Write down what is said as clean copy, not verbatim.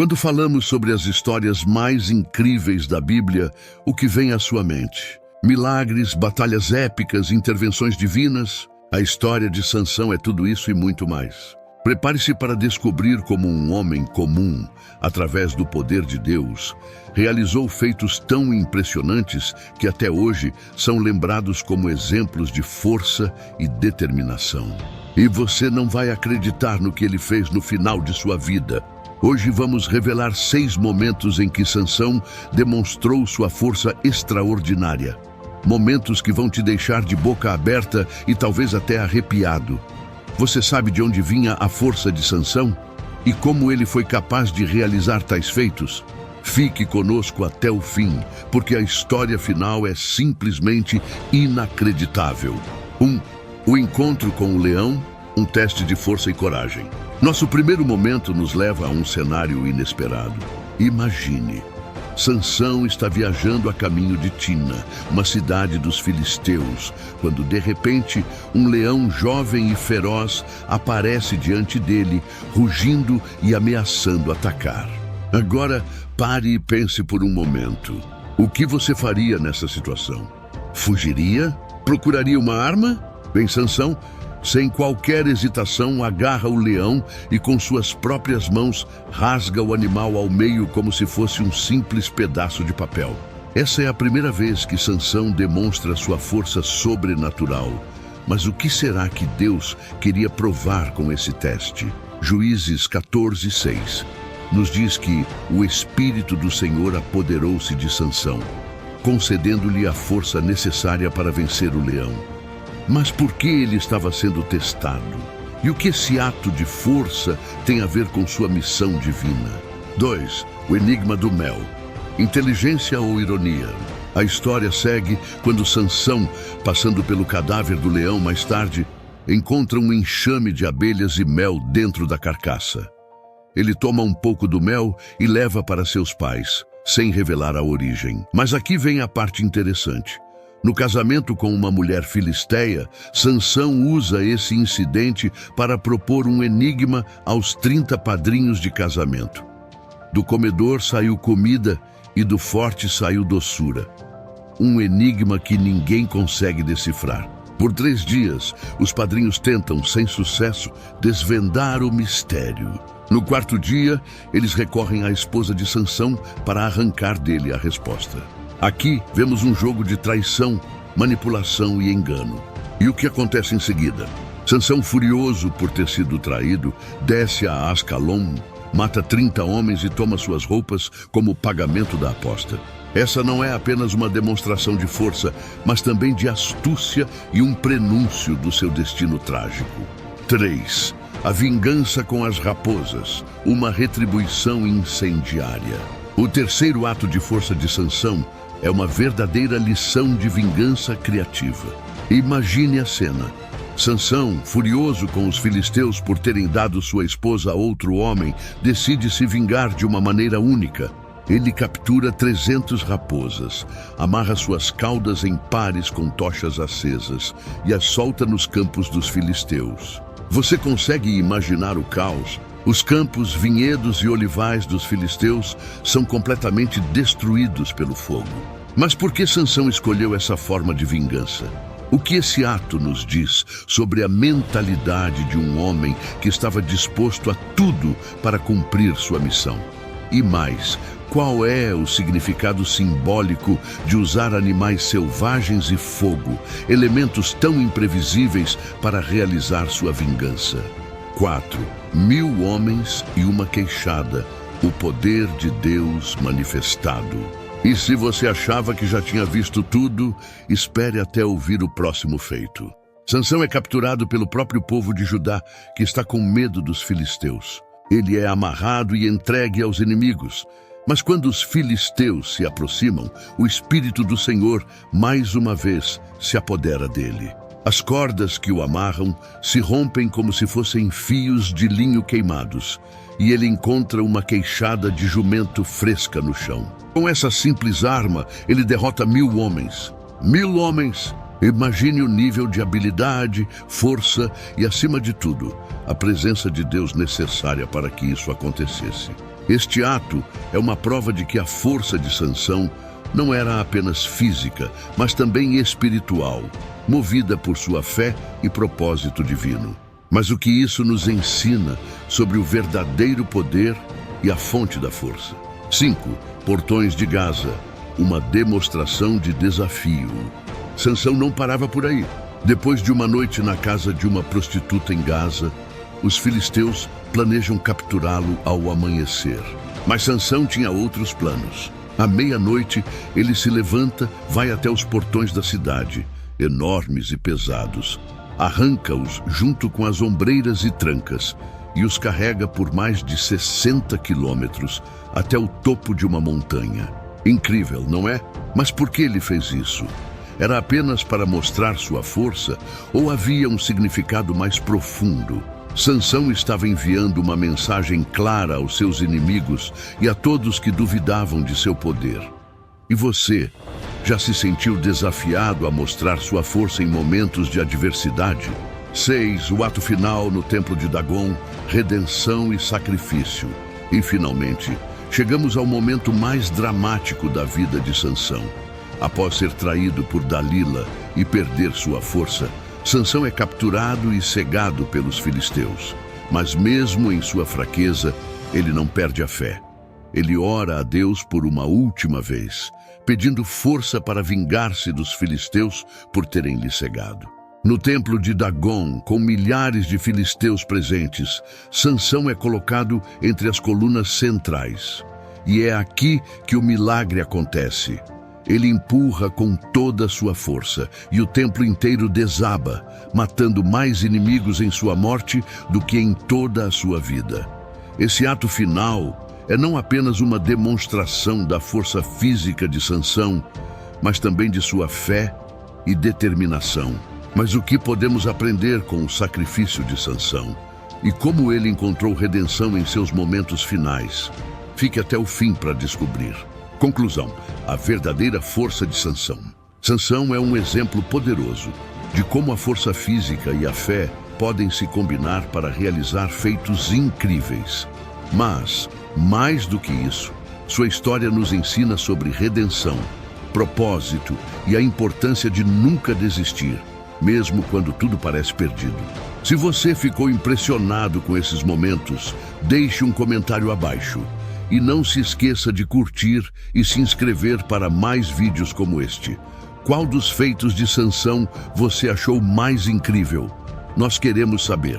Quando falamos sobre as histórias mais incríveis da Bíblia, o que vem à sua mente? Milagres, batalhas épicas, intervenções divinas? A história de Sansão é tudo isso e muito mais. Prepare-se para descobrir como um homem comum, através do poder de Deus, realizou feitos tão impressionantes que até hoje são lembrados como exemplos de força e determinação. E você não vai acreditar no que ele fez no final de sua vida. Hoje vamos revelar 6 momentos em que Sansão demonstrou sua força extraordinária. Momentos que vão te deixar de boca aberta e talvez até arrepiado. Você sabe de onde vinha a força de Sansão? E como ele foi capaz de realizar tais feitos? Fique conosco até o fim, porque a história final é simplesmente inacreditável. 1. O encontro com o leão, um teste de força e coragem. Nosso primeiro momento nos leva a um cenário inesperado. Imagine. Sansão está viajando a caminho de Tina, uma cidade dos filisteus, quando de repente um leão jovem e feroz aparece diante dele, rugindo e ameaçando atacar. Agora pare e pense por um momento. O que você faria nessa situação? Fugiria? Procuraria uma arma? Bem, Sansão, sem qualquer hesitação, agarra o leão e com suas próprias mãos rasga o animal ao meio como se fosse um simples pedaço de papel. Essa é a primeira vez que Sansão demonstra sua força sobrenatural. Mas o que será que Deus queria provar com esse teste? Juízes 14:6 nos diz que o Espírito do Senhor apoderou-se de Sansão, concedendo-lhe a força necessária para vencer o leão. Mas por que ele estava sendo testado? E o que esse ato de força tem a ver com sua missão divina? 2. O enigma do mel. Inteligência ou ironia? A história segue quando Sansão, passando pelo cadáver do leão mais tarde, encontra um enxame de abelhas e mel dentro da carcaça. Ele toma um pouco do mel e leva para seus pais, sem revelar a origem. Mas aqui vem a parte interessante. No casamento com uma mulher filisteia, Sansão usa esse incidente para propor um enigma aos 30 padrinhos de casamento. Do comedor saiu comida e do forte saiu doçura. Um enigma que ninguém consegue decifrar. Por 3 dias, os padrinhos tentam, sem sucesso, desvendar o mistério. No 4º dia, eles recorrem à esposa de Sansão para arrancar dele a resposta. Aqui vemos um jogo de traição, manipulação e engano. E o que acontece em seguida? Sansão, furioso por ter sido traído, desce a Ascalon, mata 30 homens e toma suas roupas como pagamento da aposta. Essa não é apenas uma demonstração de força, mas também de astúcia e um prenúncio do seu destino trágico. 3. A vingança com as raposas, uma retribuição incendiária. O terceiro ato de força de Sansão é uma verdadeira lição de vingança criativa. Imagine a cena. Sansão, furioso com os filisteus por terem dado sua esposa a outro homem, decide se vingar de uma maneira única. Ele captura 300 raposas, amarra suas caudas em pares com tochas acesas e as solta nos campos dos filisteus. Você consegue imaginar o caos? Os campos, vinhedos e olivais dos filisteus são completamente destruídos pelo fogo. Mas por que Sansão escolheu essa forma de vingança? O que esse ato nos diz sobre a mentalidade de um homem que estava disposto a tudo para cumprir sua missão? E mais, qual é o significado simbólico de usar animais selvagens e fogo, elementos tão imprevisíveis para realizar sua vingança? 4. 1000 homens e uma queixada, o poder de Deus manifestado. E se você achava que já tinha visto tudo, espere até ouvir o próximo feito. Sansão é capturado pelo próprio povo de Judá, que está com medo dos filisteus. Ele é amarrado e entregue aos inimigos. Mas quando os filisteus se aproximam, o Espírito do Senhor, mais uma vez, se apodera dele. As cordas que o amarram se rompem como se fossem fios de linho queimados, e ele encontra uma queixada de jumento fresca no chão. Com essa simples arma, ele derrota 1000 homens. 1000 homens! Imagine o nível de habilidade, força e, acima de tudo, a presença de Deus necessária para que isso acontecesse. Este ato é uma prova de que a força de Sansão não era apenas física, mas também espiritual, movida por sua fé e propósito divino. Mas o que isso nos ensina sobre o verdadeiro poder e a fonte da força? 5. Portões de Gaza, uma demonstração de desafio. Sansão não parava por aí. Depois de uma noite na casa de uma prostituta em Gaza, os filisteus planejam capturá-lo ao amanhecer. Mas Sansão tinha outros planos. À meia-noite, ele se levanta, vai até os portões da cidade, enormes e pesados, arranca-os junto com as ombreiras e trancas e os carrega por mais de 60 quilômetros até o topo de uma montanha. Incrível, não é? Mas por que ele fez isso? Era apenas para mostrar sua força ou havia um significado mais profundo? Sansão estava enviando uma mensagem clara aos seus inimigos e a todos que duvidavam de seu poder. E você, já se sentiu desafiado a mostrar sua força em momentos de adversidade? 6. O ato final no templo de Dagon, redenção e sacrifício. E finalmente, chegamos ao momento mais dramático da vida de Sansão. Após ser traído por Dalila e perder sua força, Sansão é capturado e cegado pelos filisteus. Mas mesmo em sua fraqueza, ele não perde a fé. Ele ora a Deus por uma última vez, pedindo força para vingar-se dos filisteus por terem lhe cegado. No templo de Dagon, com milhares de filisteus presentes, Sansão é colocado entre as colunas centrais. E é aqui que o milagre acontece. Ele empurra com toda a sua força e o templo inteiro desaba, matando mais inimigos em sua morte do que em toda a sua vida. Esse ato final é não apenas uma demonstração da força física de Sansão, mas também de sua fé e determinação. Mas o que podemos aprender com o sacrifício de Sansão? E como ele encontrou redenção em seus momentos finais? Fique até o fim para descobrir. Conclusão: a verdadeira força de Sansão. Sansão é um exemplo poderoso de como a força física e a fé podem se combinar para realizar feitos incríveis. Mas, mais do que isso, sua história nos ensina sobre redenção, propósito e a importância de nunca desistir, mesmo quando tudo parece perdido. Se você ficou impressionado com esses momentos, deixe um comentário abaixo. E não se esqueça de curtir e se inscrever para mais vídeos como este. Qual dos feitos de Sansão você achou mais incrível? Nós queremos saber.